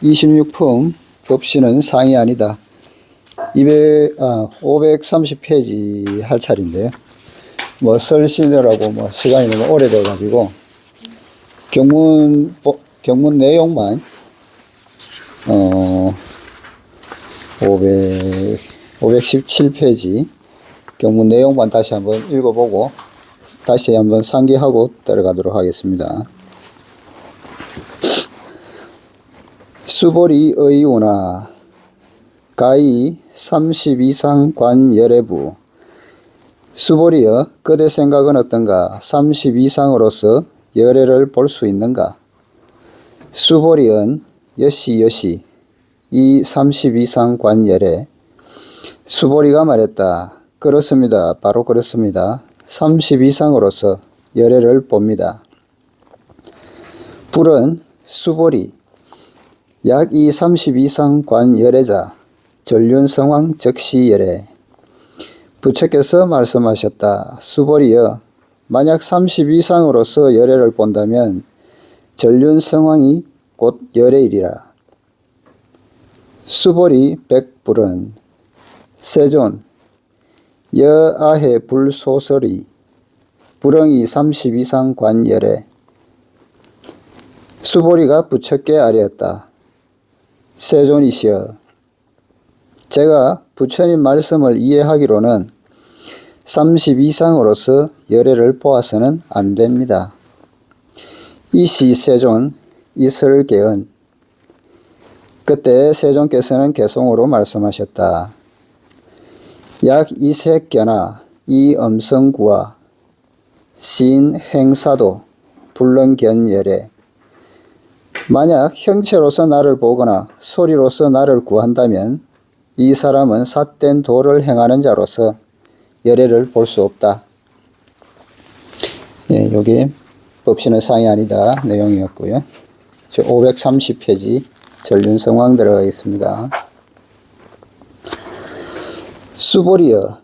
26품 법시는 상이 아니다. 530페이지 할 차례인데요. 뭐 설시느라고 시간이 너무 오래돼 가지고 경문 내용만 517페이지 경문 내용만 다시 한번 읽어보고 다시 한번 상기하고 들어가도록 하겠습니다. 수보리 의우나 가히 30 이상 관열애부. 수보리여, 그대 생각은 어떤가? 30 이상으로서 열애를 볼 수 있는가? 수보리은 여시 이 30 이상 관열애. 수보리가 말했다. 그렇습니다. 바로 그렇습니다. 30 이상으로서 열애를 봅니다. 불은 수보리 약 이 30 이상 관열애자 전륜성황 적시열애. 부처께서 말씀하셨다. 수보리여, 만약 30 이상으로서 열애를 본다면 전륜성황이 곧 열애이리라. 수보리 백불은 세존 여아해 불소설이 불응이 30 이상 관열애. 수보리가 부처께 아뢰었다. 세존이시여, 제가 부처님 말씀을 이해하기로는 30 이상으로서 열애를 보아서는 안 됩니다. 이시 세존 이설계은. 그때 세존께서는 개송으로 말씀하셨다. 약 이색견나 이 엄성구와 신행사도 불능견열애. 만약 형체로서 나를 보거나 소리로서 나를 구한다면 이 사람은 삿된 도를 행하는 자로서 열애를 볼 수 없다. 예, 여기 법시는 상이 아니다 내용이었고요. 530페이지 전륜성황 들어가겠습니다. 수보리여,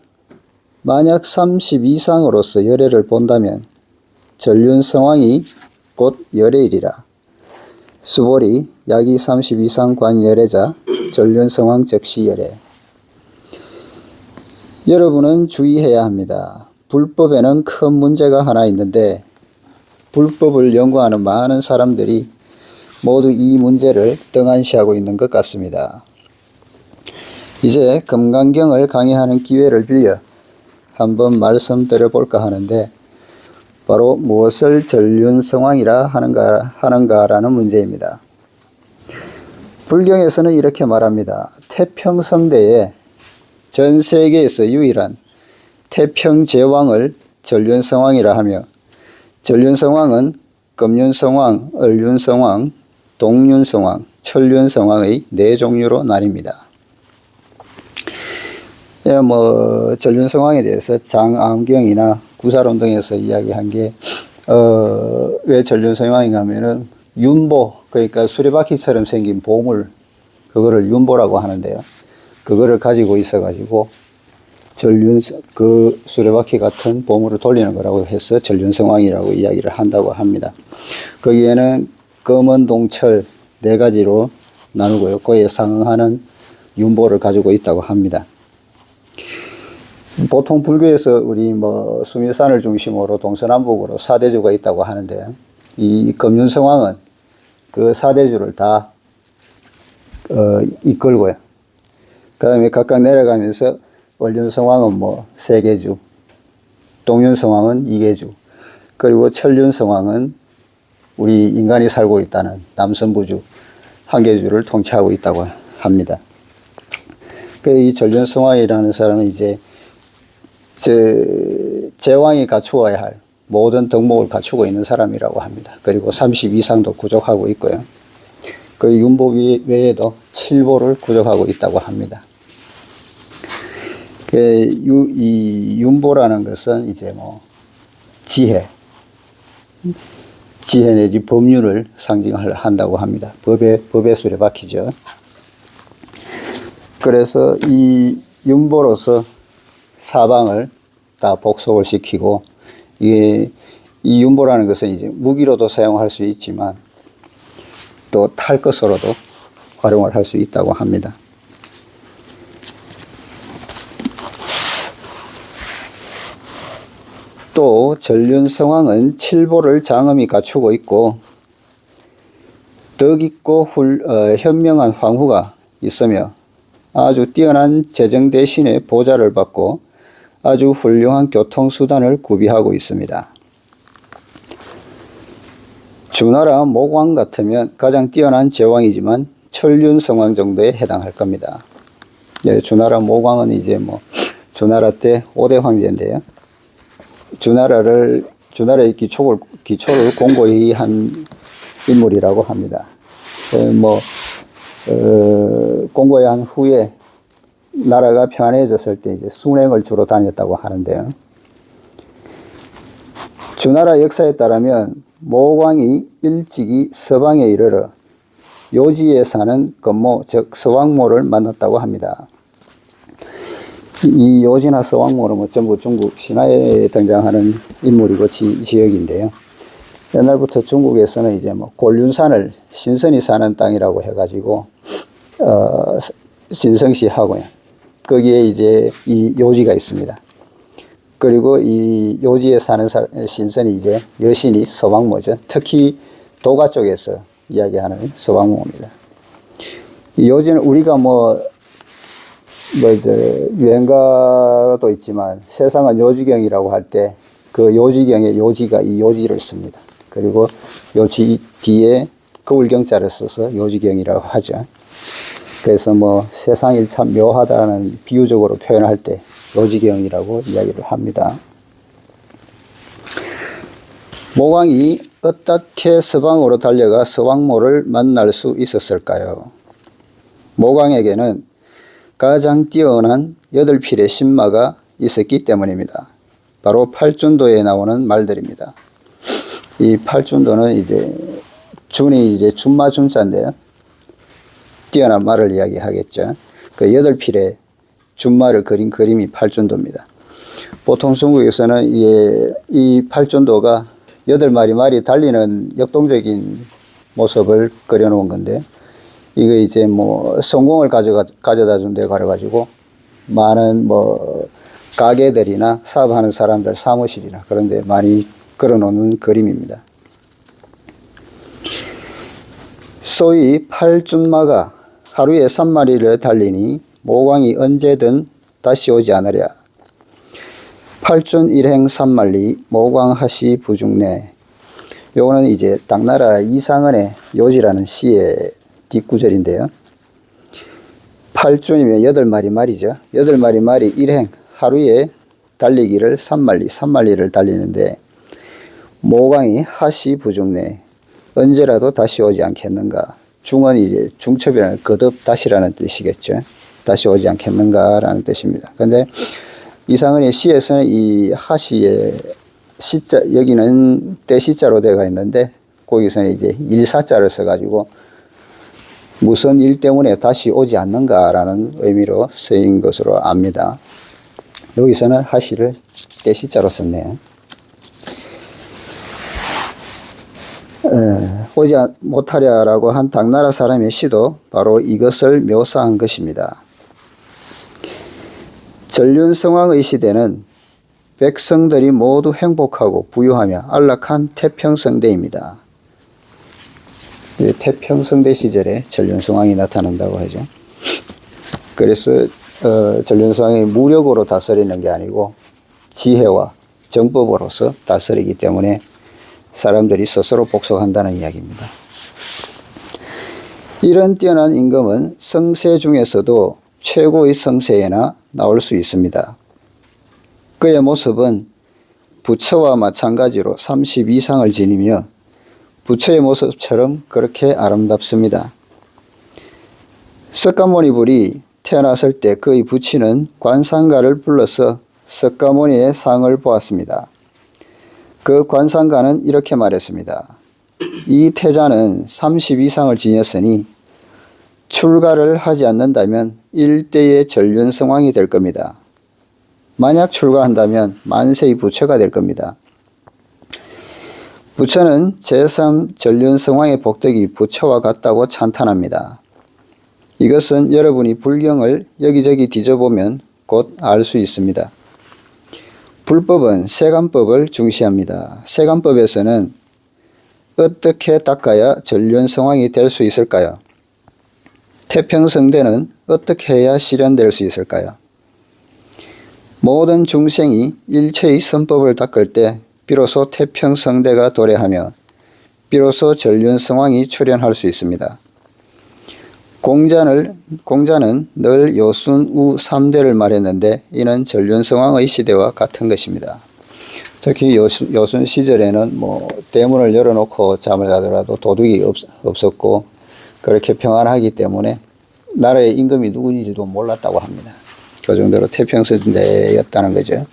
만약 30 이상으로서 열애를 본다면 전륜성황이 곧 열애이리라. 수보리 약이 30 이상 관열애자 전륜성황 적시열애. 여러분은 주의해야 합니다. 불법에는 큰 문제가 하나 있는데 불법을 연구하는 많은 사람들이 모두 이 문제를 등한시하고 있는 것 같습니다. 이제 금강경을 강의하는 기회를 빌려 한번 말씀드려볼까 하는데 바로 무엇을 전륜성황이라 하는가라는 문제입니다. 불경에서는 이렇게 말합니다. 태평성대에 전 세계에서 유일한 태평제왕을 전륜성황이라 하며, 전륜성황은 금륜성황, 을륜성황, 동륜성황, 천륜성황의 4종류로 나뉩니다. 전륜성황에 대해서 장암경이나 구사론 등에서 이야기한 게, 왜 전륜성황인가 하면은 윤보, 그러니까 수레바퀴처럼 생긴 보물, 그거를 윤보라고 하는데요. 그거를 가지고 있어가지고 그 수레바퀴 같은 보물을 돌리는 거라고 해서 전륜성황이라고 이야기를 한다고 합니다. 거기에는 검은 동철 4가지로 나누고요. 그에 상응하는 윤보를 가지고 있다고 합니다. 보통 불교에서 우리 수미산을 중심으로 동서남북으로 4대주가 있다고 하는데, 이 금륜성황은 그 4대주를 다 이끌고요. 그 다음에 각각 내려가면서 을륜성황은 3개주, 동륜성황은 2개주, 그리고 천륜성황은 우리 인간이 살고 있다는 남선부주 1개주를 통치하고 있다고 합니다. 이 전륜성황이라는 사람은 이제 제왕이 갖추어야 할 모든 덕목을 갖추고 있는 사람이라고 합니다. 그리고 30 이상도 구족하고 있고요. 그 윤보 외에도 7보를 구족하고 있다고 합니다. 이 윤보라는 것은 이제 지혜 내지 법률을 상징한다고 합니다. 법의 수레바퀴죠. 그래서 이 윤보로서 사방을 다 복속을 시키고, 이 윤보라는 것은 이제 무기로도 사용할 수 있지만 또 탈 것으로도 활용을 할 수 있다고 합니다. 또 전륜성왕은 7보를 장엄히 갖추고 있고 덕 있고 현명한 황후가 있으며 아주 뛰어난 재정 대신에 보좌를 받고 아주 훌륭한 교통수단을 구비하고 있습니다. 주나라 모광 같으면 가장 뛰어난 제왕이지만 천륜성왕 정도에 해당할 겁니다. 예, 주나라 모광은 이제 주나라 때 5대 황제인데요. 주나라의 기초를 공고히 한 인물이라고 합니다. 공고히 한 후에 나라가 편해졌을 때 이제 순행을 주로 다녔다고 하는데요. 주나라 역사에 따르면 모광이 일찍이 서방에 이르러 요지에 사는 건모 즉 서왕모를 만났다고 합니다. 이 요지나 서왕모는 전부 중국 신화에 등장하는 인물이고 지역인데요. 옛날부터 중국에서는 이제 곤륜산을 신선이 사는 땅이라고 해가지고 신성시하고요. 거기에 이제 이 요지가 있습니다. 그리고 이 요지에 사는 신선이 이제 여신이 서왕모죠. 특히 도가 쪽에서 이야기하는 서왕모입니다. 이 요지는 우리가 유행가도 있지만 세상은 요지경이라고 할 때 그 요지경의 요지가 이 요지를 씁니다. 그리고 요지 뒤에 거울경자를 써서 요지경이라고 하죠. 그래서 세상이 참 묘하다는 비유적으로 표현할 때 요지경이라고 이야기를 합니다. 모광이 어떻게 서방으로 달려가 서왕모를 만날 수 있었을까요? 모광에게는 가장 뛰어난 8필의 신마가 있었기 때문입니다. 바로 팔준도에 나오는 말들입니다. 이 팔준도는 이제 준이 이제 준마준자인데요. 뛰어난 말을 이야기하겠죠. 그 8필의 준마를 그린 그림이 팔준도입니다. 보통 중국에서는 이 팔준도가 8마리 말이 달리는 역동적인 모습을 그려놓은 건데, 이거 이제 성공을 가져다 준 데 가려가지고 많은 가게들이나 사업하는 사람들 사무실이나 그런 데 많이 그려놓는 그림입니다. 소위 팔준마가 하루에 3마리를 달리니 모광이 언제든 다시 오지 않으랴. 팔준 일행 3만리 모광하시 부중내. 요거는 이제 당나라 이상은의 요지라는 시의 뒷구절인데요. 8준이면 8마리 말이죠. 8마리 말이 일행 하루에 달리기를 3만리를 달리는데 모광이 하시 부중내 언제라도 다시 오지 않겠는가. 중은 이제 중첩이라는 거듭 다시라는 뜻이겠죠. 다시 오지 않겠는가라는 뜻입니다. 그런데 이상은의 시에서는 이 하시의 시자, 여기는 떼시자로 되어 있는데 거기서는 이제 일사자를 써가지고 무슨 일 때문에 다시 오지 않는가라는 의미로 쓰인 것으로 압니다. 여기서는 하시를 떼시자로 썼네요. 오지 못하랴라고 한 당나라 사람의 시도 바로 이것을 묘사한 것입니다. 전륜성왕의 시대는 백성들이 모두 행복하고 부유하며 안락한 태평성대입니다. 태평성대 시절에 전륜성왕이 나타난다고 하죠. 그래서 전륜성왕이 무력으로 다스리는 게 아니고 지혜와 정법으로서 다스리기 때문에 사람들이 스스로 복속한다는 이야기입니다. 이런 뛰어난 임금은 성세 중에서도 최고의 성세에나 나올 수 있습니다. 그의 모습은 부처와 마찬가지로 30 이상을 지니며 부처의 모습처럼 그렇게 아름답습니다. 석가모니불이 태어났을 때 그의 부친은 관상가를 불러서 석가모니의 상을 보았습니다. 그 관상가는 이렇게 말했습니다. 이 태자는 30 이상을 지녔으니 출가를 하지 않는다면 일대의 전륜성왕이 될 겁니다. 만약 출가한다면 만세의 부처가 될 겁니다. 부처는 제3 전륜성왕의 복덕이 부처와 같다고 찬탄합니다. 이것은 여러분이 불경을 여기저기 뒤져보면 곧 알 수 있습니다. 불법은 세간법을 중시합니다. 세간법에서는 어떻게 닦아야 전륜성왕이 될 수 있을까요? 태평성대는 어떻게 해야 실현될 수 있을까요? 모든 중생이 일체의 선법을 닦을 때 비로소 태평성대가 도래하며 비로소 전륜성왕이 출현할 수 있습니다. 공자는 늘 요순우 3대를 말했는데 이는 전륜성왕의 시대와 같은 것입니다. 특히 요순 시절에는 대문을 열어놓고 잠을 자더라도 도둑이 없었고 그렇게 평안하기 때문에 나라의 임금이 누구인지도 몰랐다고 합니다. 그 정도로 태평성대였다는 거죠.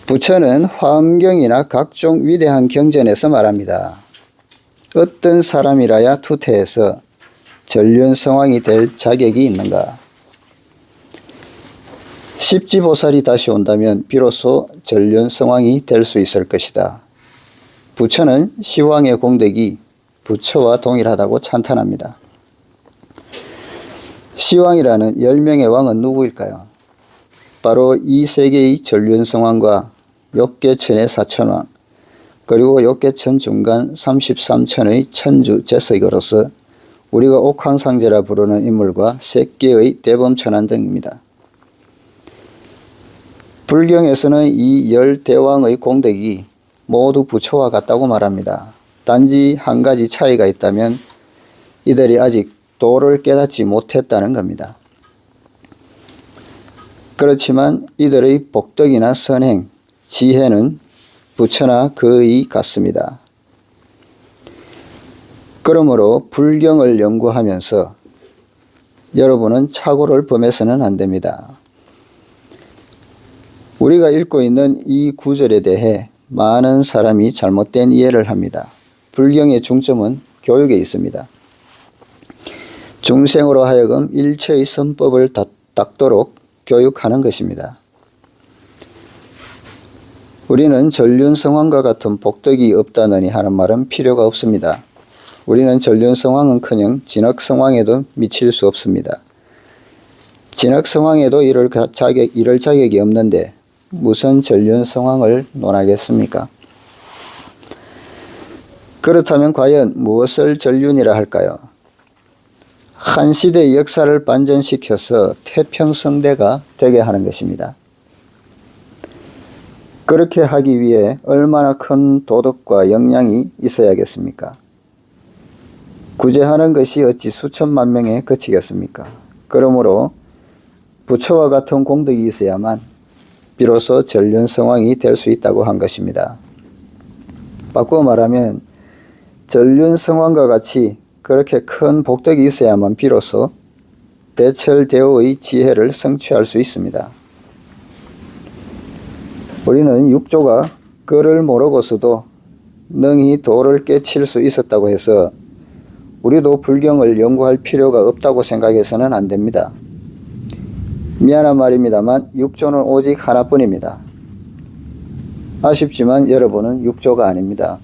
부처는 화엄경이나 각종 위대한 경전에서 말합니다. 어떤 사람이라야 투태해서 전륜성왕이 될 자격이 있는가? 십지보살이 다시 온다면 비로소 전륜성왕이 될 수 있을 것이다. 부처는 시왕의 공덕이 부처와 동일하다고 찬탄합니다. 시왕이라는 10명의 왕은 누구일까요? 바로 이 세계의 전륜성왕과 욕계천의 사천왕, 그리고 욕계천 중간 33천의 천주 제석으로서 우리가 옥황상제라 부르는 인물과 색계의 대범천안 등입니다. 불경에서는 이 10대왕의 공덕이 모두 부처와 같다고 말합니다. 단지 한 가지 차이가 있다면 이들이 아직 도를 깨닫지 못했다는 겁니다. 그렇지만 이들의 복덕이나 선행, 지혜는 부처나 거의 같습니다. 그러므로 불경을 연구하면서 여러분은 착오를 범해서는 안 됩니다. 우리가 읽고 있는 이 구절에 대해 많은 사람이 잘못된 이해를 합니다. 불경의 중점은 교육에 있습니다. 중생으로 하여금 일체의 선법을 닦도록 교육하는 것입니다. 우리는 전륜성왕과 같은 복덕이 없다느니 하는 말은 필요가 없습니다. 우리는 전륜성왕은커녕 진흙성왕에도 미칠 수 없습니다. 진흙성왕에도 이럴 자격이 없는데 무슨 전륜성왕을 논하겠습니까? 그렇다면 과연 무엇을 전륜이라 할까요? 한 시대의 역사를 반전시켜서 태평성대가 되게 하는 것입니다. 그렇게 하기 위해 얼마나 큰 도덕과 역량이 있어야겠습니까? 구제하는 것이 어찌 수천만 명에 그치겠습니까? 그러므로 부처와 같은 공덕이 있어야만 비로소 전륜성왕이 될 수 있다고 한 것입니다. 바꾸어 말하면 전륜성왕과 같이 그렇게 큰 복덕이 있어야만 비로소 대철대오의 지혜를 성취할 수 있습니다. 우리는 육조가 그를 모르고서도 능히 도를 깨칠 수 있었다고 해서 우리도 불경을 연구할 필요가 없다고 생각해서는 안 됩니다. 미안한 말입니다만 육조는 오직 하나뿐입니다. 아쉽지만 여러분은 육조가 아닙니다.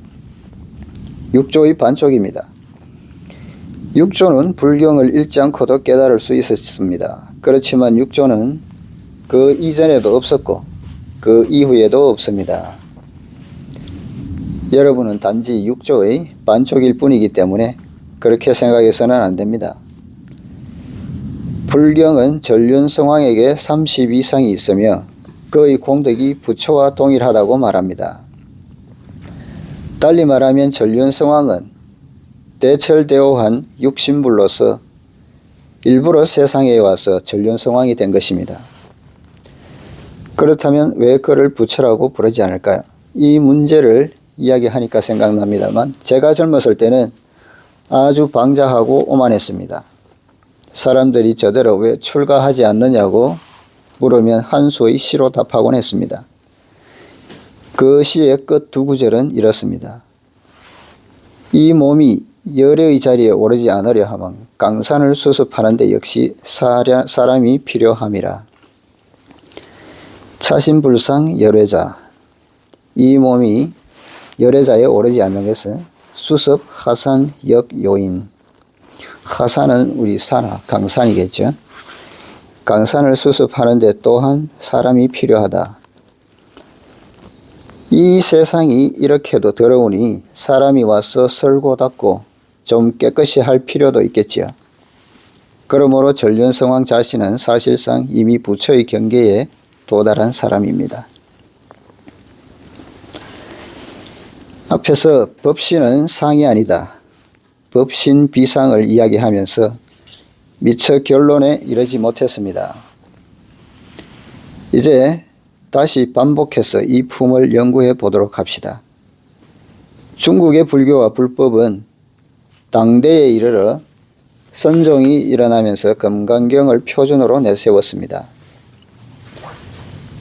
육조의 반쪽입니다. 육조는 불경을 읽지 않고도 깨달을 수 있었습니다. 그렇지만 육조는 그 이전에도 없었고 그 이후에도 없습니다. 여러분은 단지 육조의 반쪽일 뿐이기 때문에 그렇게 생각해서는 안 됩니다. 불경은 전륜성왕에게 30 이상이 있으며 그의 공덕이 부처와 동일하다고 말합니다. 달리 말하면 전륜성왕은 대철대오한 육신불로서 일부러 세상에 와서 전륜성왕이 된 것입니다. 그렇다면 왜 그를 부처라고 부르지 않을까요? 이 문제를 이야기하니까 생각납니다만 제가 젊었을 때는 아주 방자하고 오만했습니다. 사람들이 저대로 왜 출가하지 않느냐고 물으면 한 수의 시로 답하곤 했습니다. 그 시의 끝 두 구절은 이렇습니다. 이 몸이 열의 자리에 오르지 않으려 하면 강산을 수습하는 데 역시 사람이 필요함이라. 차신불상 열외자. 이 몸이 열외자에 오르지 않는 것은 수습, 하산, 역, 요인. 하산은 우리 산하, 강산이겠죠. 강산을 수습하는 데 또한 사람이 필요하다. 이 세상이 이렇게도 더러우니 사람이 와서 설고 닦고 좀 깨끗이 할 필요도 있겠지요. 그러므로 전륜성왕 자신은 사실상 이미 부처의 경계에 도달한 사람입니다. 앞에서 법신은 상이 아니다, 법신 비상을 이야기하면서 미처 결론에 이르지 못했습니다. 이제 다시 반복해서 이 품을 연구해 보도록 합시다. 중국의 불교와 불법은 당대에 이르러 선종이 일어나면서 금강경을 표준으로 내세웠습니다.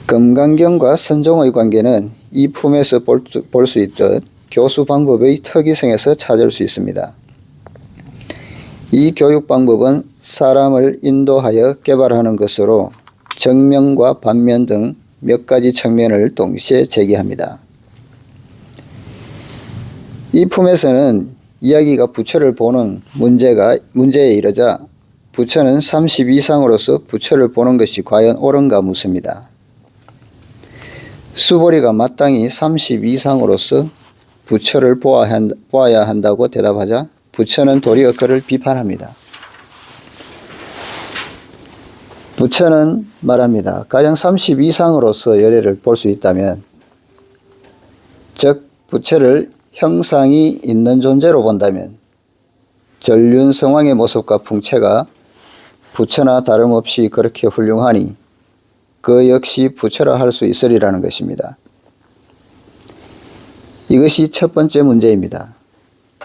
금강경과 선종의 관계는 이 품에서 볼 수 있듯 교수 방법의 특이성에서 찾을 수 있습니다. 이 교육 방법은 사람을 인도하여 개발하는 것으로 정면과 반면 등 몇 가지 측면을 동시에 제기합니다. 이 품에서는 이야기가 부처를 보는 문제에 이르자 부처는 30 이상으로서 부처를 보는 것이 과연 옳은가 묻습니다. 수보리가 마땅히 30 이상으로서 부처를 보아야 한다고 대답하자 부처는 도리어 그를 비판합니다. 부처는 말합니다. 가령 30 이상으로서 열애를 볼 수 있다면, 즉 부처를 형상이 있는 존재로 본다면 전륜성왕의 모습과 풍채가 부처나 다름없이 그렇게 훌륭하니 그 역시 부처라 할 수 있으리라는 것입니다. 이것이 첫 번째 문제입니다.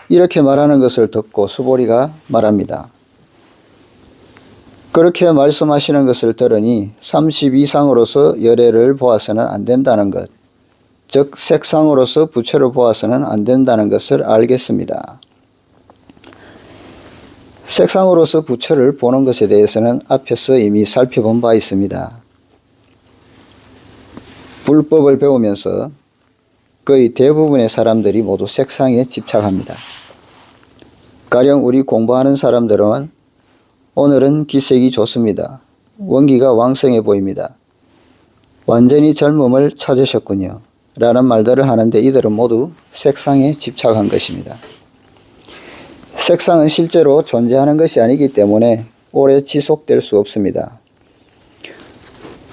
이렇게 말하는 것을 듣고 수보리가 말합니다. 그렇게 말씀하시는 것을 들으니 30 이상으로서 열애를 보아서는 안 된다는 것, 즉 색상으로서 부처를 보아서는 안 된다는 것을 알겠습니다. 색상으로서 부처를 보는 것에 대해서는 앞에서 이미 살펴본 바 있습니다. 불법을 배우면서 거의 대부분의 사람들이 모두 색상에 집착합니다. 가령 우리 공부하는 사람들은 오늘은 기색이 좋습니다. 원기가 왕성해 보입니다. 완전히 젊음을 찾으셨군요. 라는 말들을 하는데 이들은 모두 색상에 집착한 것입니다. 색상은 실제로 존재하는 것이 아니기 때문에 오래 지속될 수 없습니다.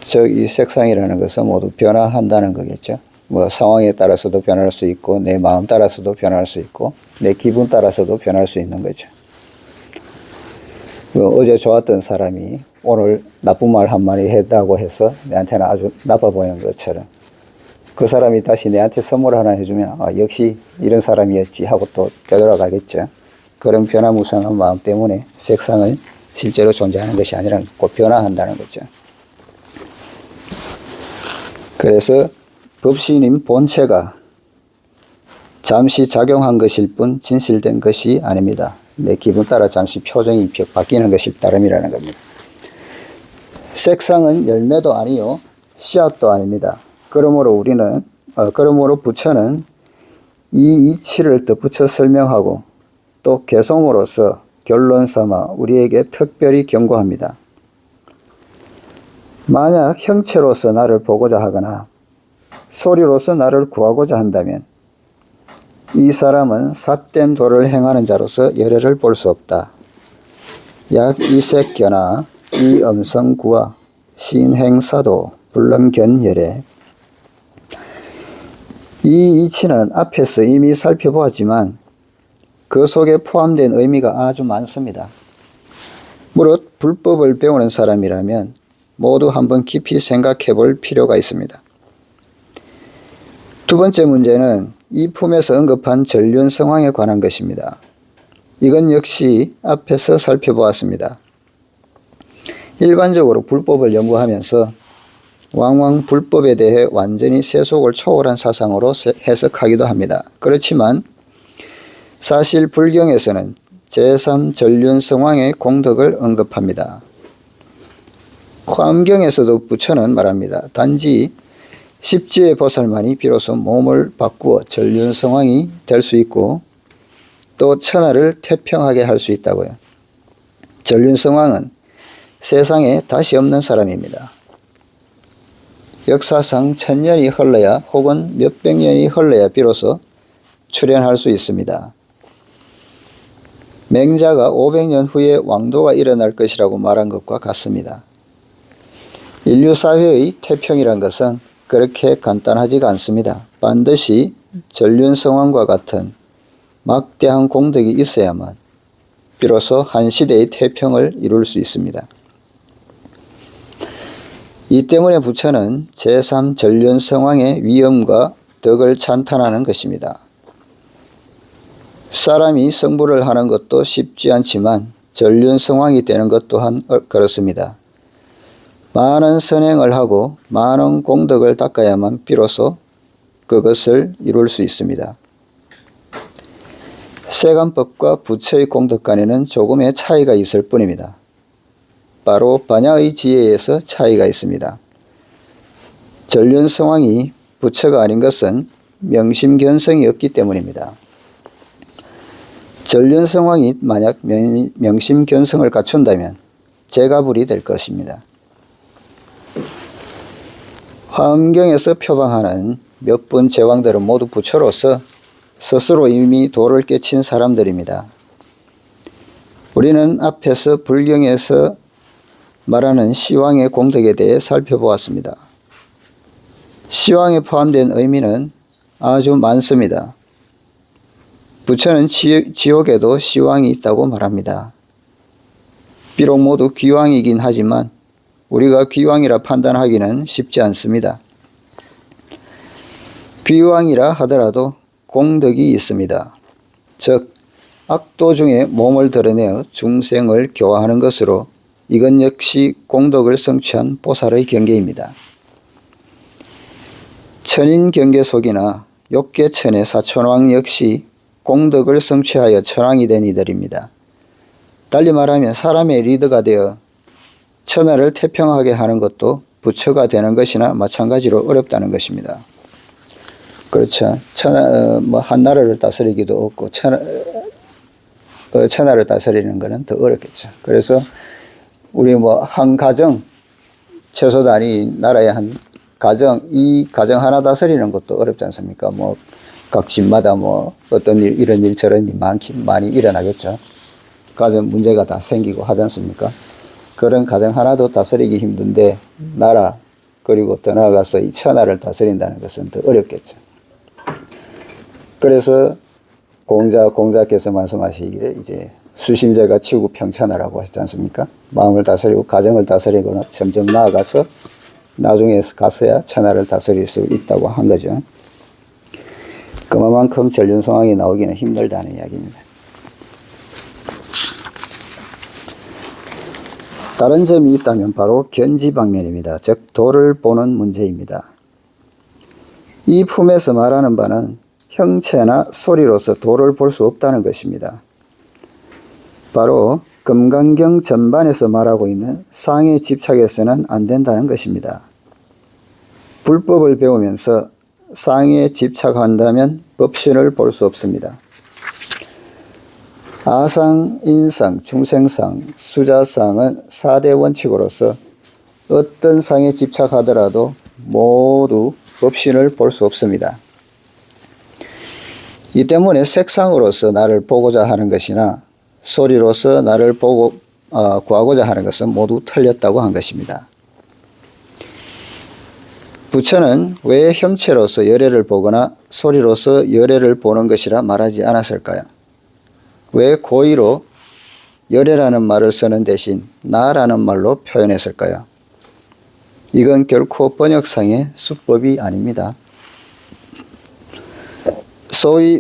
즉 이 색상이라는 것은 모두 변화한다는 거겠죠. 뭐 상황에 따라서도 변할 수 있고 내 마음 따라서도 변할 수 있고 내 기분 따라서도 변할 수 있는 거죠. 어제 좋았던 사람이 오늘 나쁜 말 한마디 했다고 해서 내한테는 아주 나빠 보이는 것처럼 그 사람이 다시 내한테 선물 하나 해주면 역시 이런 사람이었지 하고 또 되돌아가겠죠. 그런 변화무쌍한 마음 때문에 색상은 실제로 존재하는 것이 아니라 곧 변화한다는 거죠. 그래서 법신인 본체가 잠시 작용한 것일 뿐 진실된 것이 아닙니다. 내 기분 따라 잠시 표정이 바뀌는 것일 따름이라는 겁니다. 색상은 열매도 아니요 씨앗도 아닙니다. 그러므로 부처는 이 이치를 덧붙여 설명하고 또 개성으로서 결론 삼아 우리에게 특별히 경고합니다. 만약 형체로서 나를 보고자 하거나 소리로서 나를 구하고자 한다면 이 사람은 삿된 도를 행하는 자로서 열애를 볼 수 없다. 약 이색견화, 이엄성구화, 신행사도, 불능견열애. 이 이치는 앞에서 이미 살펴보았지만 그 속에 포함된 의미가 아주 많습니다. 무릇 불법을 배우는 사람이라면 모두 한번 깊이 생각해 볼 필요가 있습니다. 두 번째 문제는 이 품에서 언급한 전륜성왕에 관한 것입니다. 이건 역시 앞에서 살펴보았습니다. 일반적으로 불법을 연구하면서 왕왕 불법에 대해 완전히 세속을 초월한 사상으로 해석하기도 합니다. 그렇지만 사실 불경에서는 제3전륜성왕의 공덕을 언급합니다. 화엄경에서도 부처는 말합니다. 단지 십지의 보살만이 비로소 몸을 바꾸어 전륜성왕이 될 수 있고 또 천하를 태평하게 할 수 있다고요. 전륜성왕은 세상에 다시 없는 사람입니다. 역사상 1000년이 흘러야 혹은 몇백 년이 흘러야 비로소 출현할 수 있습니다. 맹자가 500년 후에 왕도가 일어날 것이라고 말한 것과 같습니다. 인류 사회의 태평이란 것은 그렇게 간단하지가 않습니다. 반드시 전륜성왕과 같은 막대한 공덕이 있어야만 비로소 한 시대의 태평을 이룰 수 있습니다. 이 때문에 부처는 제3전륜성왕의 위엄과 덕을 찬탄하는 것입니다. 사람이 성불을 하는 것도 쉽지 않지만 전륜성왕이 되는 것 또한 그렇습니다. 많은 선행을 하고 많은 공덕을 닦아야만 비로소 그것을 이룰 수 있습니다. 세간법과 부처의 공덕 간에는 조금의 차이가 있을 뿐입니다. 바로 반야의 지혜에서 차이가 있습니다. 전륜성왕이 부처가 아닌 것은 명심견성이 없기 때문입니다. 전륜성왕이 만약 명심견성을 갖춘다면 제가불이 될 것입니다. 화엄경에서 표방하는 몇 분 제왕들은 모두 부처로서 스스로 이미 도를 깨친 사람들입니다. 우리는 앞에서 불경에서 말하는 시왕의 공덕에 대해 살펴보았습니다. 시왕에 포함된 의미는 아주 많습니다. 부처는 지옥에도 시왕이 있다고 말합니다. 비록 모두 귀왕이긴 하지만 우리가 귀왕이라 판단하기는 쉽지 않습니다. 귀왕이라 하더라도 공덕이 있습니다. 즉 악도 중에 몸을 드러내어 중생을 교화하는 것으로 이건 역시 공덕을 성취한 보살의 경계입니다. 천인경계속이나 욕계천의 사천왕 역시 공덕을 성취하여 천왕이 된 이들입니다. 달리 말하면 사람의 리더가 되어 천하를 태평하게 하는 것도 부처가 되는 것이나 마찬가지로 어렵다는 것입니다. 그렇죠. 한 나라를 다스리기도 없고 천하를 다스리는 것은 더 어렵겠죠. 그래서 우리 한 가정, 최소 단위 나라의 한 가정, 이 가정 하나 다스리는 것도 어렵지 않습니까? 각 집마다 어떤 일, 이런 일, 저런 일 많이 일어나겠죠. 가정 문제가 다 생기고 하지 않습니까? 그런 가정 하나도 다스리기 힘든데, 나라, 그리고 더 나아가서 이 천하를 다스린다는 것은 더 어렵겠죠. 그래서 공자께서 말씀하시기를 이제 수심제가 치구평천하라고 하지 않습니까? 마음을 다스리고 가정을 다스리고 점점 나아가서 나중에 가서야 천하를 다스릴 수 있다고 한 거죠. 그만큼 전륜성왕이 나오기는 힘들다는 이야기입니다. 다른 점이 있다면 바로 견지방면입니다. 즉 도를 보는 문제입니다. 이 품에서 말하는 바는 형체나 소리로서 도를 볼 수 없다는 것입니다. 바로 금강경 전반에서 말하고 있는 상에 집착해서는 안 된다는 것입니다. 불법을 배우면서 상에 집착한다면 법신을 볼 수 없습니다. 아상, 인상, 중생상, 수자상은 4대 원칙으로서 어떤 상에 집착하더라도 모두 법신을 볼 수 없습니다. 이 때문에 색상으로서 나를 보고자 하는 것이나 소리로서 나를 구하고자 하는 것은 모두 틀렸다고 한 것입니다. 부처는 왜 형체로서 열애를 보거나 소리로서 열애를 보는 것이라 말하지 않았을까요? 왜 고의로 열애라는 말을 쓰는 대신 나라는 말로 표현했을까요? 이건 결코 번역상의 수법이 아닙니다. 소위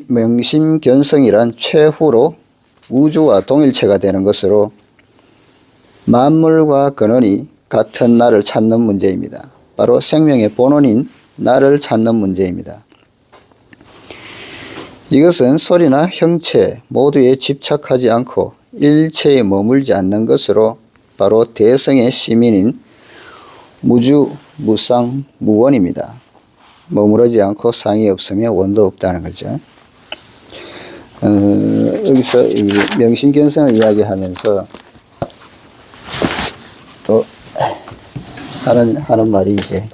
명심견성이란 최후로 우주와 동일체가 되는 것으로 만물과 근원이 같은 나를 찾는 문제입니다. 바로 생명의 본원인 나를 찾는 문제입니다. 이것은 소리나 형체 모두에 집착하지 않고 일체에 머물지 않는 것으로 바로 대성의 시민인 무주, 무상, 무원입니다. 머무르지 않고 상이 없으면 원도 없다는 거죠. 여기서 이 명심견성을 이야기하면서 또 하는 말이 이제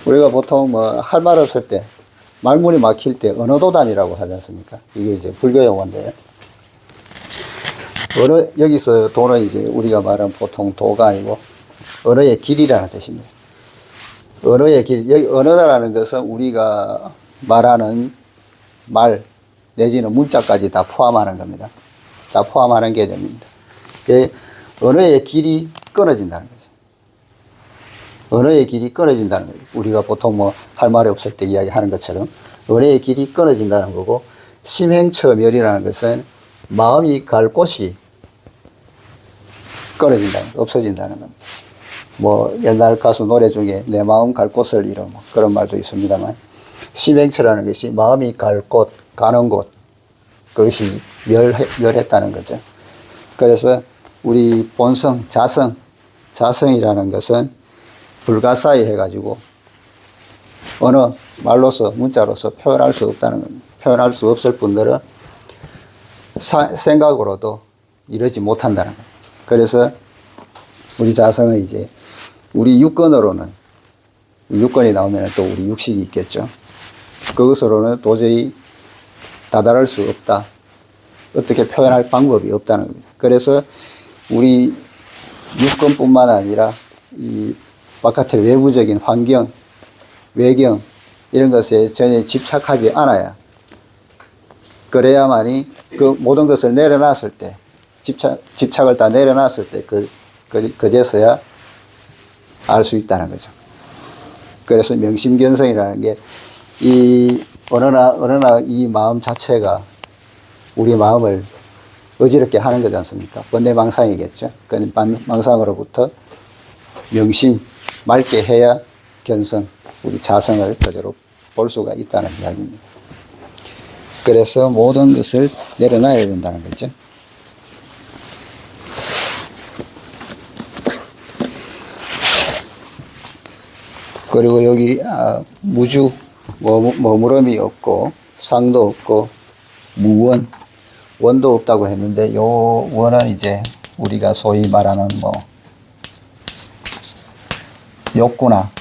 우리가 보통 뭐 할 말 없을 때 말문이 막힐 때 언어도단이라고 하지 않습니까? 이게 이제 불교 용어인데 여기서 도는 이제 우리가 말하는 보통 도가 아니고 언어의 길이라는 뜻입니다. 언어의 길, 여기 언어라는 것은 우리가 말하는 말 내지는 문자까지 다 포함하는 겁니다. 다 포함하는 개념입니다. 언어의 길이 끊어진다는 거죠. 언어의 길이 끊어진다는 거예요. 우리가 보통 뭐 할 말이 없을 때 이야기하는 것처럼 언어의 길이 끊어진다는 거고, 심행처멸이라는 것은 마음이 갈 곳이 끊어진다는 거, 없어진다는 겁니다. 뭐 옛날 가수 노래 중에 내 마음 갈 곳을 잃어 뭐 그런 말도 있습니다만, 심행처라는 것이 마음이 갈 곳, 가는 곳, 그것이 멸했다는 거죠. 그래서 우리 본성, 자성이라는 것은 불가사의 해가지고 어느 말로서, 문자로서 표현할 수 없다는 겁니다. 표현할 수 없을 뿐더러 생각으로도 이러지 못한다는 겁니다. 그래서 우리 자성은 이제 우리 육건으로는, 육건이 나오면 또 우리 육식이 있겠죠. 그것으로는 도저히 다다를 수 없다. 어떻게 표현할 방법이 없다는 겁니다. 그래서 우리 육건뿐만 아니라 이 바깥의 외부적인 환경, 외경 이런 것에 전혀 집착하지 않아야, 그래야만이 그 모든 것을 내려놨을 때, 집착을 다 내려놨을 때 그제서야 알 수 있다는 거죠. 그래서 명심견성이라는 게 이 어느나 이 마음 자체가 우리 마음을 어지럽게 하는 거지 않습니까? 번뇌망상이겠죠. 그 망상으로부터 명심, 맑게 해야 견성, 우리 자성을 그대로 볼 수가 있다는 이야기입니다. 그래서 모든 것을 내려놔야 된다는 거죠. 그리고 여기 무주, 머무름이 없고 상도 없고 무원, 원도 없다고 했는데, 요 원은 이제 우리가 소위 말하는 뭐 욕구나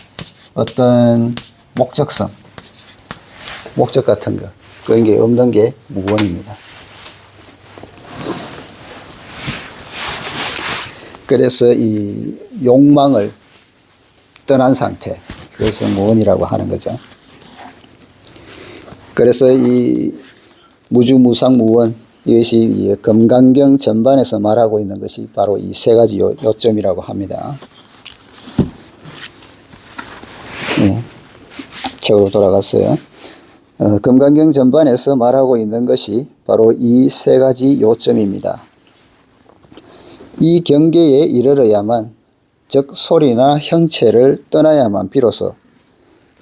어떤 목적성, 목적 같은 거, 그런 게 없는 게 무원입니다. 그래서 이 욕망을 떠난 상태, 그래서 무원이라고 하는 거죠. 그래서 이 무주무상무원, 이것이 금강경 전반에서 말하고 있는 것이 바로 이 세 가지 요점이라고 합니다. 네, 책으로 돌아갔어요. 금강경 전반에서 말하고 있는 것이 바로 이 세 가지 요점입니다. 이 경계에 이르러야만, 즉 소리나 형체를 떠나야만 비로소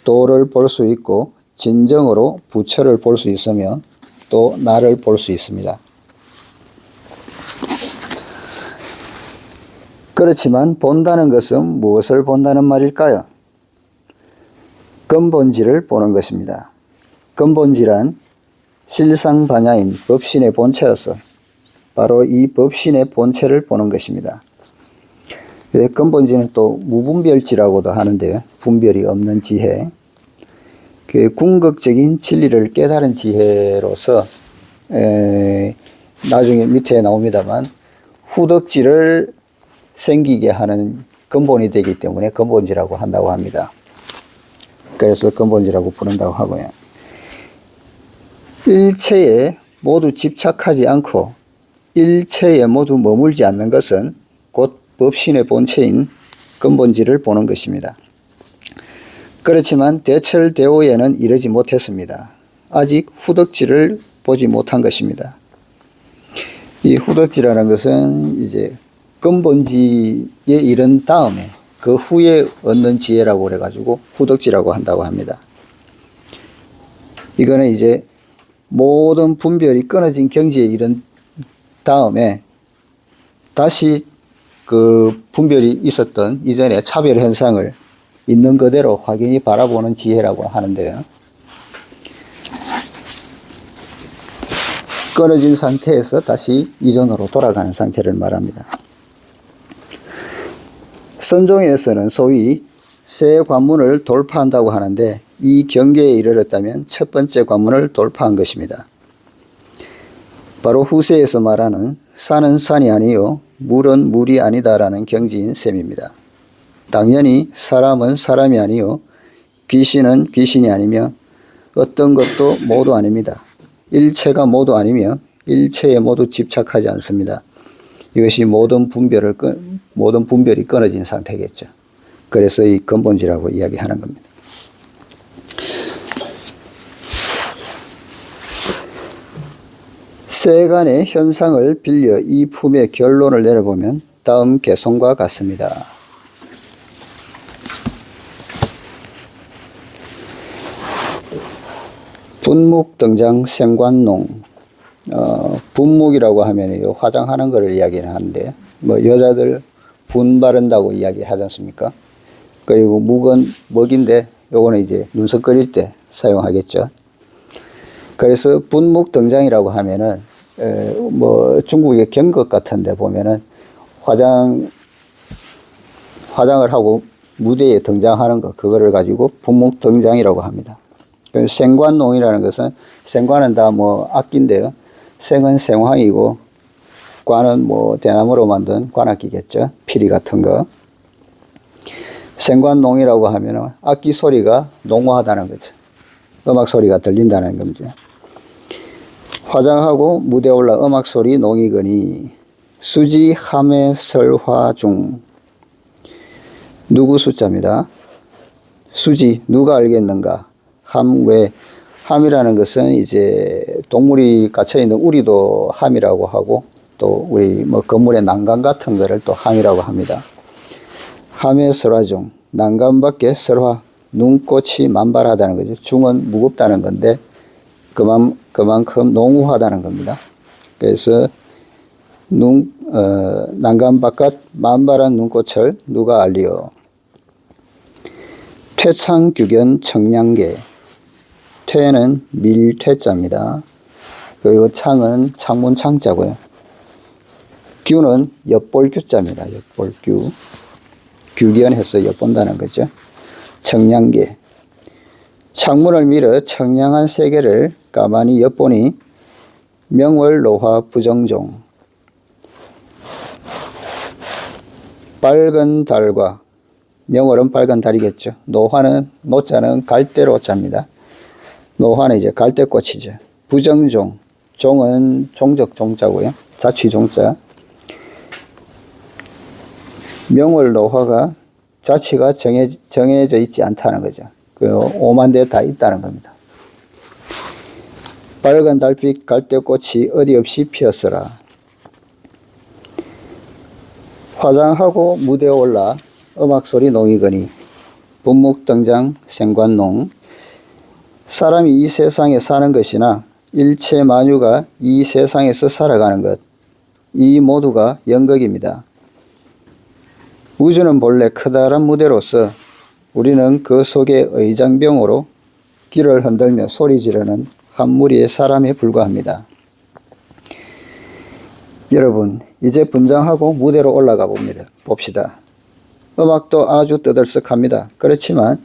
도를 볼 수 있고 진정으로 부처를 볼 수 있으며 또 나를 볼 수 있습니다. 그렇지만 본다는 것은 무엇을 본다는 말일까요? 근본질을 보는 것입니다. 근본질은 실상반야인 법신의 본체로서 바로 이 법신의 본체를 보는 것입니다. 근본지는 또 무분별지라고도 하는데요. 분별이 없는 지혜. 그 궁극적인 진리를 깨달은 지혜로서 나중에 밑에 나옵니다만 후덕지를 생기게 하는 근본이 되기 때문에 근본지라고 한다고 합니다. 그래서 근본지라고 부른다고 하고요. 일체에 모두 집착하지 않고 일체에 모두 머물지 않는 것은 곧 법신의 본체인 근본질을 보는 것입니다. 그렇지만 대철대오에는 이르지 못했습니다. 아직 후덕질을 보지 못한 것입니다. 이 후덕지라는 것은 이제 근본지에 이른 다음에 그 후에 얻는 지혜라고 그래가지고 후덕지라고 한다고 합니다. 이거는 이제 모든 분별이 끊어진 경지에 이른 다음에 다시 그 분별이 있었던 이전의 차별 현상을 있는 그대로 확연히 바라보는 지혜라고 하는데요. 끊어진 상태에서 다시 이전으로 돌아가는 상태를 말합니다. 선종에서는 소위 세 관문을 돌파한다고 하는데 이 경계에 이르렀다면 첫 번째 관문을 돌파한 것입니다. 바로 후세에서 말하는 산은 산이 아니요 물은 물이 아니다라는 경지인 셈입니다. 당연히 사람은 사람이 아니요 귀신은 귀신이 아니며 어떤 것도 모두 아닙니다. 일체가 모두 아니며 일체에 모두 집착하지 않습니다. 이것이 모든 분별이 끊어진 상태겠죠. 그래서 이 근본지라고 이야기하는 겁니다. 세간의 현상을 빌려 이 품의 결론을 내려보면 다음 개성과 같습니다. 분묵 등장 생관농. 분묵이라고 하면 화장하는 것을 이야기를 하는데, 여자들 분 바른다고 이야기하지 않습니까? 그리고 묵은 먹인데, 요거는 이제 눈썹 그릴 때 사용하겠죠. 그래서 분묵 등장이라고 하면은, 중국의 경극 같은데 보면은 화장을 하고 무대에 등장하는 것, 그거를 가지고 분묵 등장이라고 합니다. 생관농이라는 것은, 생관은 다 악기인데요. 생은 생황이고, 관은 대나무로 만든 관악기겠죠. 피리 같은 거. 생관농이라고 하면 악기 소리가 농후하다는 거죠. 음악 소리가 들린다는 겁니다. 화장하고 무대에 올라 음악 소리 농이거니, 수지 함의 설화중. 누구 숫자입니다. 수지, 누가 알겠는가? 함, 함이라는 것은 이제 동물이 갇혀있는 우리도 함이라고 하고, 또 우리 건물의 난간 같은 거를 또 함이라고 합니다. 함의 설화중, 난간 밖에 설화, 눈꽃이 만발하다는 거죠. 중은 무겁다는 건데, 그만큼 농후하다는 겁니다. 그래서 난간 바깥 만발한 눈꽃을 누가 알리오? 퇴창규견 청량계. 퇴는 밀퇴자입니다. 그리고 창은 창문 창자고요. 규는 엿볼규자입니다. 엿볼규. 규견해서 엿본다는 거죠. 청량계. 창문을 밀어 청량한 세계를 가만히 엿보니 명월노화 부정종. 빨간 달과, 명월은 빨간 달이겠죠. 노자는 갈대로자입니다. 노화는 이제 갈대꽃이죠. 부정종, 종은 종적 종자고요. 자취 종자. 명월노화가 자취가 정해져 있지 않다는 거죠. 오만대 다 있다는 겁니다. 빨간 달빛 갈대꽃이 어디 없이 피었으라. 화장하고 무대에 올라 음악소리 농이거니, 분묵 등장 생관농. 사람이 이 세상에 사는 것이나 일체 만유가 이 세상에서 살아가는 것, 이 모두가 연극입니다. 우주는 본래 커다란 무대로서 우리는 그 속의 의장병으로 귀를 흔들며 소리 지르는 한 무리의 사람에 불과합니다. 여러분, 이제 분장하고 무대로 올라가 봅시다. 음악도 아주 떠들썩합니다. 그렇지만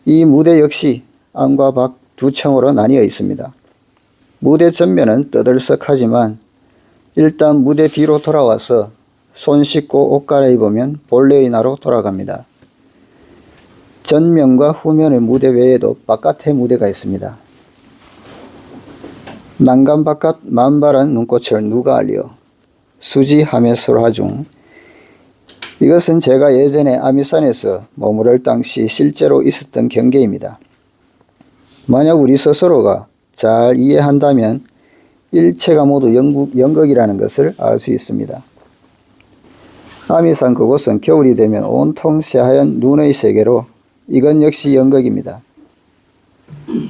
이 무대 역시 안과 밖 두 층으로 나뉘어 있습니다. 무대 전면은 떠들썩하지만 일단 무대 뒤로 돌아와서 손 씻고 옷 갈아입으면 본래의 나로 돌아갑니다. 전면과 후면의 무대 외에도 바깥의 무대가 있습니다. 난간 바깥 만발한 눈꽃을 누가 알리오? 수지함의 설화중. 이것은 제가 예전에 아미산에서 머무를 당시 실제로 있었던 경계입니다. 만약 우리 스스로가 잘 이해한다면 일체가 모두 연극이라는 것을 알 수 있습니다. 아미산 그곳은 겨울이 되면 온통 새하얀 눈의 세계로 이건 역시 연극입니다.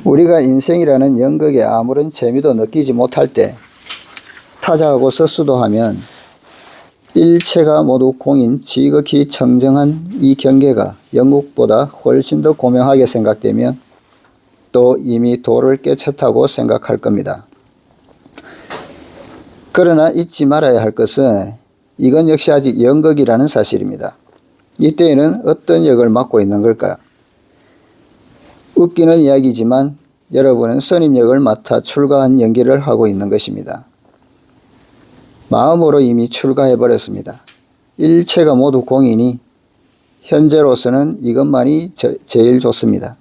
우리가 인생이라는 연극에 아무런 재미도 느끼지 못할 때 타자하고 서수도하면 일체가 모두 공인 지극히 청정한 이 경계가 연극보다 훨씬 더 고명하게 생각되면 또 이미 도를 깨쳤다고 생각할 겁니다. 그러나 잊지 말아야 할 것은 이건 역시 아직 연극이라는 사실입니다. 이때에는 어떤 역을 맡고 있는 걸까요? 웃기는 이야기지만 여러분은 선임 역을 맡아 출가한 연기를 하고 있는 것입니다. 마음으로 이미 출가해 버렸습니다. 일체가 모두 공이니 현재로서는 이것만이 제일 좋습니다.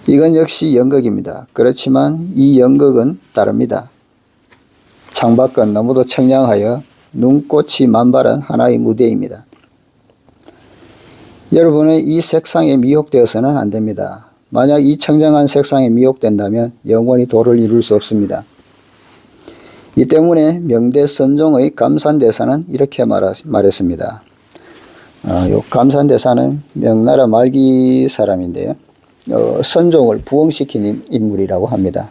이건 역시 연극입니다. 그렇지만 이 연극은 다릅니다. 창밖은 너무도 청량하여 눈꽃이 만발한 하나의 무대입니다. 여러분은 이 색상에 미혹되어서는 안 됩니다. 만약 이 청정한 색상에 미혹된다면 영원히 도를 이룰 수 없습니다. 이 때문에 명대선종의 감산대사는 이렇게 말했습니다. 요 감산대사는 명나라 말기 사람인데요. 선종을 부흥시킨 인물이라고 합니다.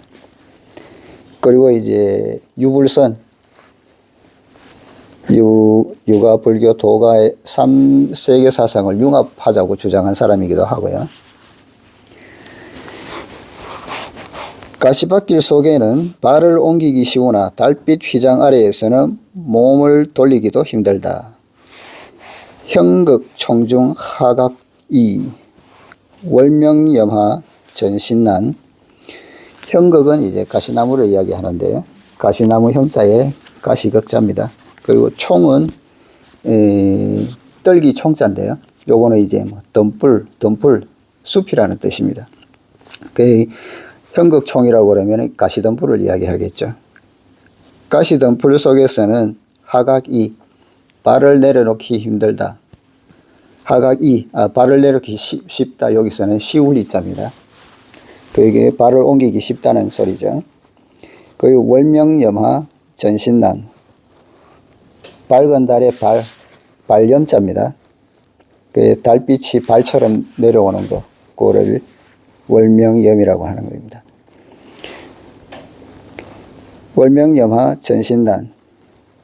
그리고 이제 유불선, 유가, 불교, 도가의 3세계 사상을 융합하자고 주장한 사람이기도 하고요. 가시밭길 속에는 발을 옮기기 쉬우나 달빛 휘장 아래에서는 몸을 돌리기도 힘들다. 형극, 총중, 하각, 이, 월명염하, 전신난. 형극은 이제 가시나무를 이야기하는데 가시나무 형자에 가시극자입니다. 그리고 총은 떨기 총자인데요. 요거는 이제 뭐 덤불, 숲이라는 뜻입니다. 그 형극총이라고 그러면 가시덤불을 이야기하겠죠. 가시덤불 속에서는 하각이 발을 내려놓기 힘들다. 하각이 발을 내려놓기 쉽다. 여기서는 쉬울 이자입니다. 그게 발을 옮기기 쉽다는 소리죠. 그리고 월명염하 전신난. 밝은 달의 발염자입니다. 그 달빛이 발처럼 내려오는 거, 그거를 월명염이라고 하는 겁니다. 월명염하 전신난.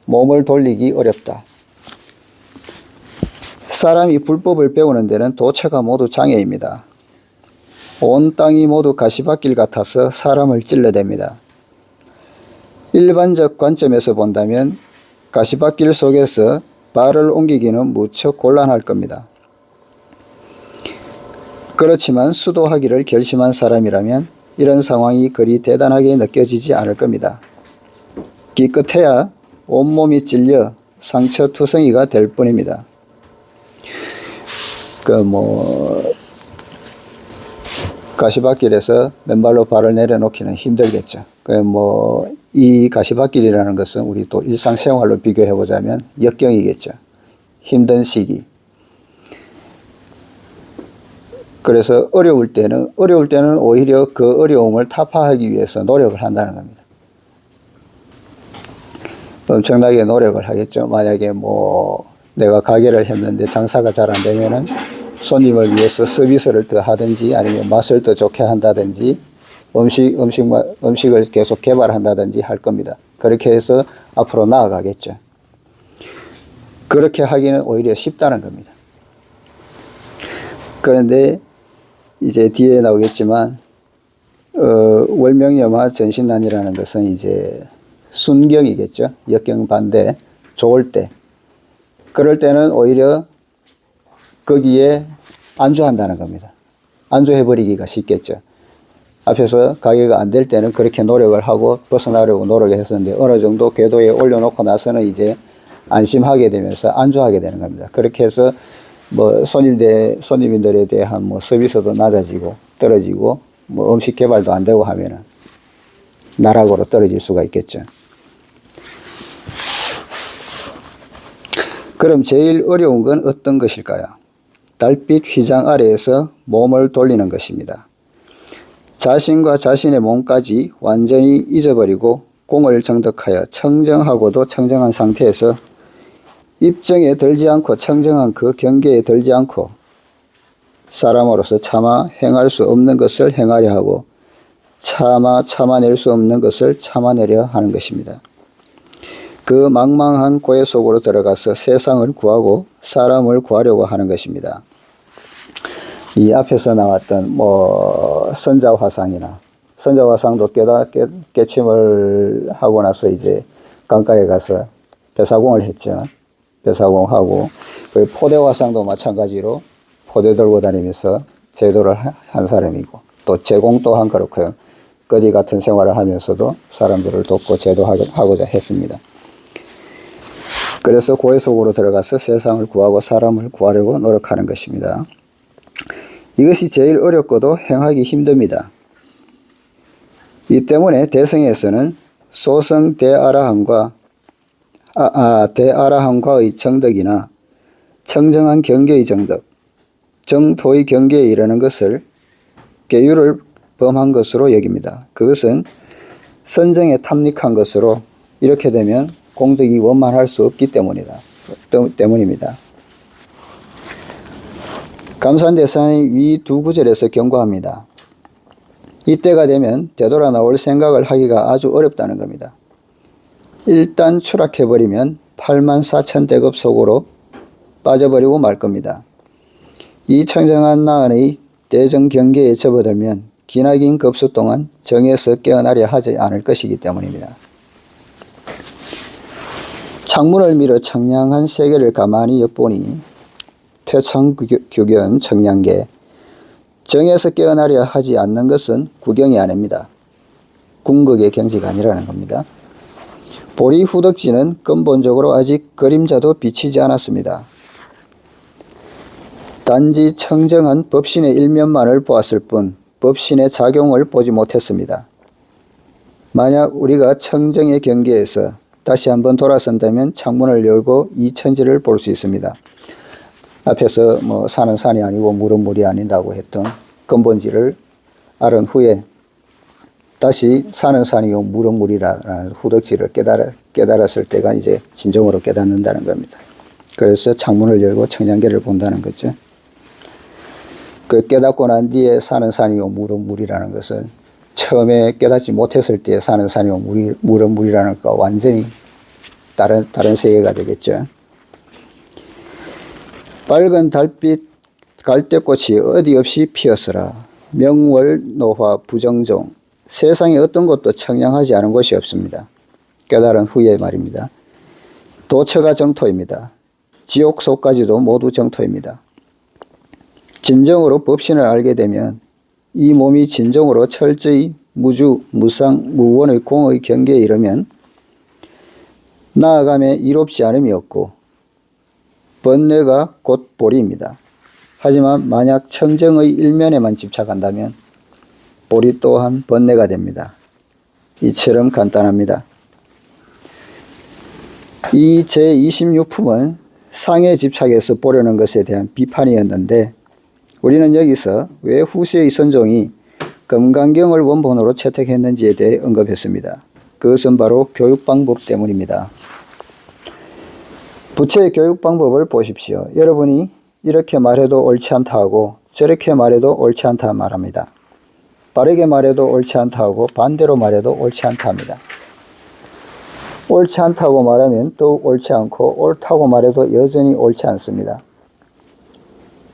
몸을 돌리기 어렵다. 사람이 불법을 배우는 데는 도처가 모두 장애입니다. 온 땅이 모두 가시밭길 같아서 사람을 찔러댑니다. 일반적 관점에서 본다면 가시밭길 속에서 발을 옮기기는 무척 곤란할 겁니다. 그렇지만 수도하기를 결심한 사람이라면 이런 상황이 그리 대단하게 느껴지지 않을 겁니다. 기껏해야 온몸이 찔려 상처투성이가 될 뿐입니다. 가시밭길에서 맨발로 발을 내려놓기는 힘들겠죠. 이 가시밭길이라는 것은 우리 또 일상생활로 비교해 보자면 역경이겠죠. 힘든 시기. 그래서 어려울 때는 오히려 그 어려움을 타파하기 위해서 노력을 한다는 겁니다. 엄청나게 노력을 하겠죠. 만약에 내가 가게를 했는데 장사가 잘 안 되면은 손님을 위해서 서비스를 더 하든지 아니면 맛을 더 좋게 한다든지 음식을 계속 개발한다든지 할 겁니다. 그렇게 해서 앞으로 나아가겠죠. 그렇게 하기는 오히려 쉽다는 겁니다. 그런데 이제 뒤에 나오겠지만 월명염하 전신난이라는 것은 이제 순경이겠죠. 역경 반대, 좋을 때. 그럴 때는 오히려 거기에 안주한다는 겁니다. 안주해버리기가 쉽겠죠. 앞에서 가게가 안 될 때는 그렇게 노력을 하고 벗어나려고 노력했었는데 어느 정도 궤도에 올려놓고 나서는 이제 안심하게 되면서 안주하게 되는 겁니다. 그렇게 해서 손님들에 대한 서비스도 낮아지고 떨어지고 음식 개발도 안 되고 하면은 나락으로 떨어질 수가 있겠죠. 그럼 제일 어려운 건 어떤 것일까요? 달빛 휘장 아래에서 몸을 돌리는 것입니다. 자신과 자신의 몸까지 완전히 잊어버리고 공을 정득하여 청정하고도 청정한 상태에서 입정에 들지 않고 청정한 그 경계에 들지 않고 사람으로서 차마 행할 수 없는 것을 행하려 하고 차마 참아낼 수 없는 것을 참아내려 하는 것입니다. 그 망망한 고해 속으로 들어가서 세상을 구하고 사람을 구하려고 하는 것입니다. 이 앞에서 나왔던 선자화상이나 선자화상도 깨침을 하고 나서 이제 강가에 가서 배사공을 했죠. 배사공하고 그 포대화상도 마찬가지로 포대 들고 다니면서 제도를 한 사람이고 또 제공 또한 그렇고요. 거지 같은 생활을 하면서도 사람들을 돕고 제도하고자 했습니다. 그래서 고해 속으로 들어가서 세상을 구하고 사람을 구하려고 노력하는 것입니다. 이것이 제일 어렵고도 행하기 힘듭니다. 이 때문에 대성에서는 소성 대아라함과의 정덕이나 청정한 경계의 정덕, 정토의 경계에 이르는 것을 계율을 범한 것으로 여깁니다. 그것은 선정에 탐닉한 것으로 이렇게 되면 공덕이 원만할 수 없기 때문입니다. 감산대사의 위 두 구절에서 경고합니다. 이때가 되면 되돌아 나올 생각을 하기가 아주 어렵다는 겁니다. 일단 추락해버리면 84,000대급 속으로 빠져버리고 말 겁니다. 이 청정한 나은의 대정 경계에 접어들면 기나긴 급수 동안 정에서 깨어나려 하지 않을 것이기 때문입니다. 창문을 밀어 청량한 세계를 가만히 엿보니 퇴창규견 청량계, 정에서 깨어나려 하지 않는 것은 구경이 아닙니다. 궁극의 경지가 아니라는 겁니다. 보리 후덕지는 근본적으로 아직 그림자도 비치지 않았습니다. 단지 청정한 법신의 일면만을 보았을 뿐 법신의 작용을 보지 못했습니다. 만약 우리가 청정의 경계에서 다시 한번 돌아선다면 창문을 열고 이 천지를 볼 수 있습니다. 앞에서 산은 산이 아니고 물은 물이 아닌다고 했던 근본지를 알은 후에 다시 산은 산이요 물은 물이라는 후덕지를 깨달았을 때가 이제 진정으로 깨닫는다는 겁니다. 그래서 창문을 열고 청량계를 본다는 거죠. 그 깨닫고 난 뒤에 산은 산이요 물은 물이라는 것은 처음에 깨닫지 못했을 때 산은 산이요 물은 물이라는 것과 완전히 다른 세계가 되겠죠. 밝은 달빛 갈대꽃이 어디 없이 피었으라. 명월노화 부정종. 세상에 어떤 곳도 청량하지 않은 곳이 없습니다. 깨달은 후에 말입니다. 도처가 정토입니다. 지옥 속까지도 모두 정토입니다. 진정으로 법신을 알게 되면 이 몸이 진정으로 철저히 무주, 무상, 무원의 공의 경계에 이르면 나아감에 이롭지 않음이 없고 번뇌가 곧 보리입니다. 하지만 만약 청정의 일면에만 집착한다면 보리 또한 번뇌가 됩니다. 이처럼 간단합니다. 이 제26품은 상에 집착해서 보려는 것에 대한 비판이었는데 우리는 여기서 왜 후세의 선종이 금강경을 원본으로 채택했는지에 대해 언급했습니다. 그것은 바로 교육방법 때문입니다. 부처의 교육방법을 보십시오. 여러분이 이렇게 말해도 옳지 않다 하고 저렇게 말해도 옳지 않다 말합니다. 빠르게 말해도 옳지 않다 하고 반대로 말해도 옳지 않다 합니다. 옳지 않다고 말하면 더욱 옳지 않고 옳다고 말해도 여전히 옳지 않습니다.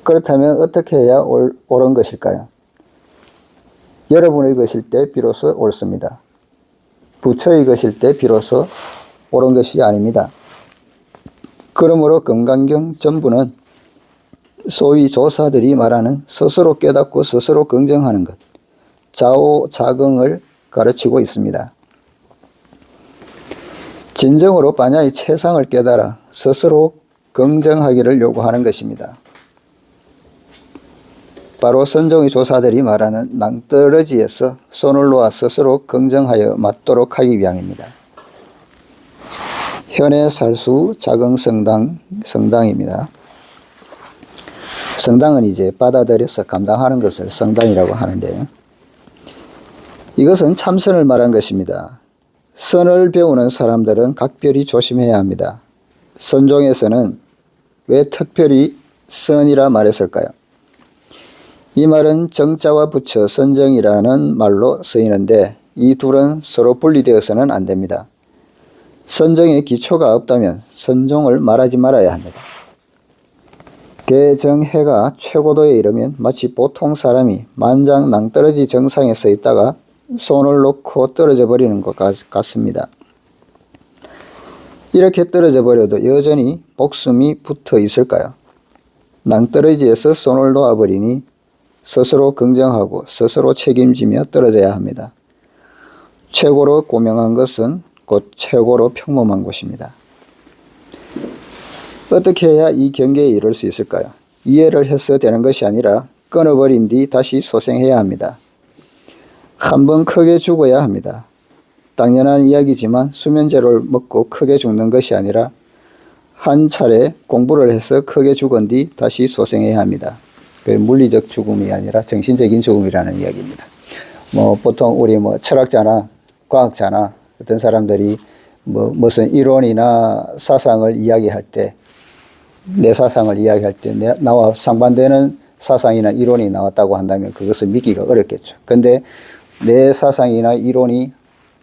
그렇다면 어떻게 해야 옳은 것일까요? 여러분의 것일 때 비로소 옳습니다. 부처의 것일 때 비로소 옳은 것이 아닙니다. 그러므로 금강경 전부는 소위 조사들이 말하는 스스로 깨닫고 스스로 긍정하는 것, 자오자긍을 가르치고 있습니다. 진정으로 반야의 최상을 깨달아 스스로 긍정하기를 요구하는 것입니다. 바로 선종의 조사들이 말하는 낭떠러지에서 손을 놓아 스스로 긍정하여 맞도록 하기 위함입니다. 현의 살수 성당입니다. 성당은 이제 받아들여서 감당하는 것을 성당이라고 하는데요. 이것은 참선을 말한 것입니다. 선을 배우는 사람들은 각별히 조심해야 합니다. 선종에서는 왜 특별히 선이라 말했을까요? 이 말은 정자와 붙여 선정이라는 말로 쓰이는데 이 둘은 서로 분리되어서는 안 됩니다. 선정에 기초가 없다면 선종을 말하지 말아야 합니다. 개정해가 최고도에 이르면 마치 보통 사람이 만장 낭떠러지 정상에 서 있다가 손을 놓고 떨어져 버리는 것 같습니다. 이렇게 떨어져 버려도 여전히 목숨이 붙어 있을까요? 낭떠러지에서 손을 놓아버리니 스스로 긍정하고 스스로 책임지며 떨어져야 합니다. 최고로 고명한 것은 곧 최고로 평범한 곳입니다. 어떻게 해야 이 경계에 이를 수 있을까요? 이해를 해서 되는 것이 아니라 끊어버린 뒤 다시 소생해야 합니다. 한번 크게 죽어야 합니다. 당연한 이야기지만 수면제를 먹고 크게 죽는 것이 아니라 한 차례 공부를 해서 크게 죽은 뒤 다시 소생해야 합니다. 그 물리적 죽음이 아니라 정신적인 죽음이라는 이야기입니다. 보통 우리 철학자나 과학자나 어떤 사람들이 무슨 이론이나 사상을 이야기할 때, 내 사상을 이야기할 때 나와 상반되는 사상이나 이론이 나왔다고 한다면 그것을 믿기가 어렵겠죠. 근데 내 사상이나 이론이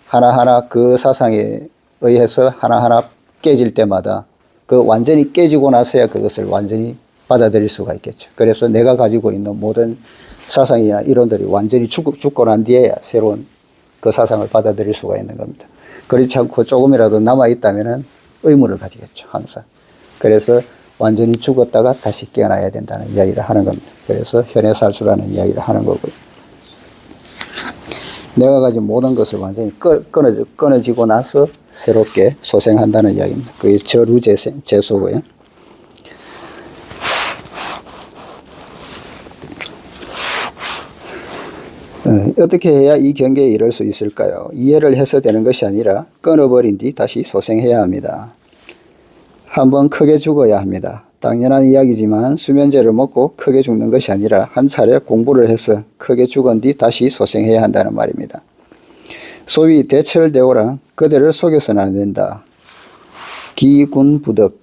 하나하나 그 사상에 의해서 하나하나 깨질 때마다 그 완전히 깨지고 나서야 그것을 완전히 받아들일 수가 있겠죠. 그래서 내가 가지고 있는 모든 사상이나 이론들이 완전히 죽고 난 뒤에야 새로운 그 사상을 받아들일 수가 있는 겁니다. 그렇지 않고 조금이라도 남아있다면 의문을 가지겠죠, 항상. 그래서 완전히 죽었다가 다시 깨어나야 된다는 이야기를 하는 겁니다. 그래서 현의 살수라는 이야기를 하는 거고요. 내가 가진 모든 것을 완전히 끊어지고 나서 새롭게 소생한다는 이야기입니다. 그게 저루제소고요. 어떻게 해야 이 경계에 이를 수 있을까요? 이해를 해서 되는 것이 아니라 끊어버린 뒤 다시 소생해야 합니다. 한번 크게 죽어야 합니다. 당연한 이야기지만 수면제를 먹고 크게 죽는 것이 아니라 한 차례 공부를 해서 크게 죽은 뒤 다시 소생해야 한다는 말입니다. 소위 대철대오랑 그대를 속여서는 안 된다. 기군부덕,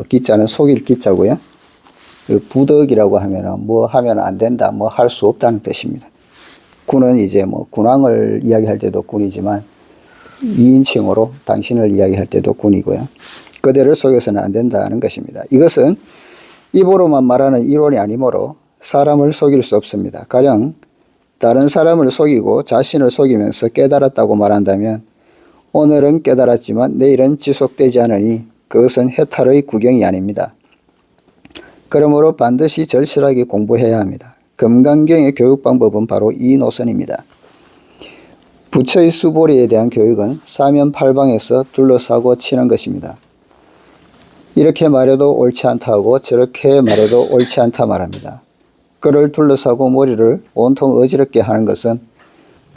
기자는 속일 기자고요. 그 부덕이라고 하면은 뭐 하면 안 된다, 뭐 할 수 없다는 뜻입니다. 군은 이제 군왕을 이야기할 때도 군이지만 2인칭으로 당신을 이야기할 때도 군이고요. 그대를 속여서는 안 된다는 것입니다. 이것은 입으로만 말하는 이론이 아니므로 사람을 속일 수 없습니다. 가령 다른 사람을 속이고 자신을 속이면서 깨달았다고 말한다면 오늘은 깨달았지만 내일은 지속되지 않으니 그것은 해탈의 구경이 아닙니다. 그러므로 반드시 절실하게 공부해야 합니다. 금강경의 교육 방법은 바로 이 노선입니다. 부처의 수보리에 대한 교육은 사면팔방에서 둘러싸고 치는 것입니다. 이렇게 말해도 옳지 않다 하고 저렇게 말해도 옳지 않다 말합니다. 그를 둘러싸고 머리를 온통 어지럽게 하는 것은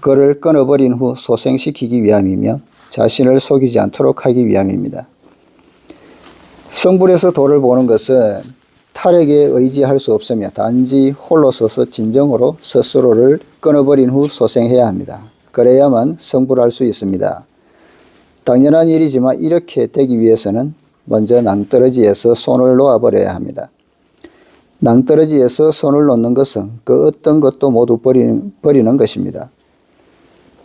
그를 끊어버린 후 소생시키기 위함이며 자신을 속이지 않도록 하기 위함입니다. 성불에서 도를 보는 것은 탈에게 의지할 수 없으며 단지 홀로 서서 진정으로 스스로를 끊어버린 후 소생해야 합니다. 그래야만 성불할 수 있습니다. 당연한 일이지만 이렇게 되기 위해서는 먼저 낭떠러지에서 손을 놓아버려야 합니다. 낭떠러지에서 손을 놓는 것은 그 어떤 것도 모두 버리는 것입니다.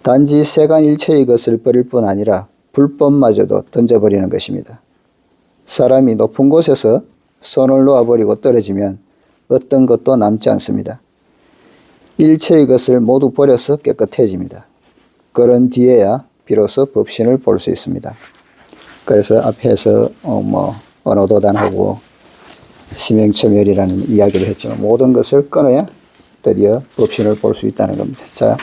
단지 세간일체의 것을 버릴 뿐 아니라 불법마저도 던져버리는 것입니다. 사람이 높은 곳에서 손을 놓아버리고 떨어지면 어떤 것도 남지 않습니다. 일체의 것을 모두 버려서 깨끗해집니다. 그런 뒤에야 비로소 법신을 볼 수 있습니다. 그래서 앞에서 언어도단하고 심행처멸이라는 이야기를 했지만 모든 것을 끊어야 드디어 법신을 볼 수 있다는 겁니다. 자,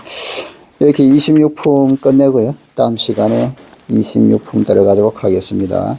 이렇게 26품 끝내고요. 다음 시간에 26품 들어가도록 하겠습니다.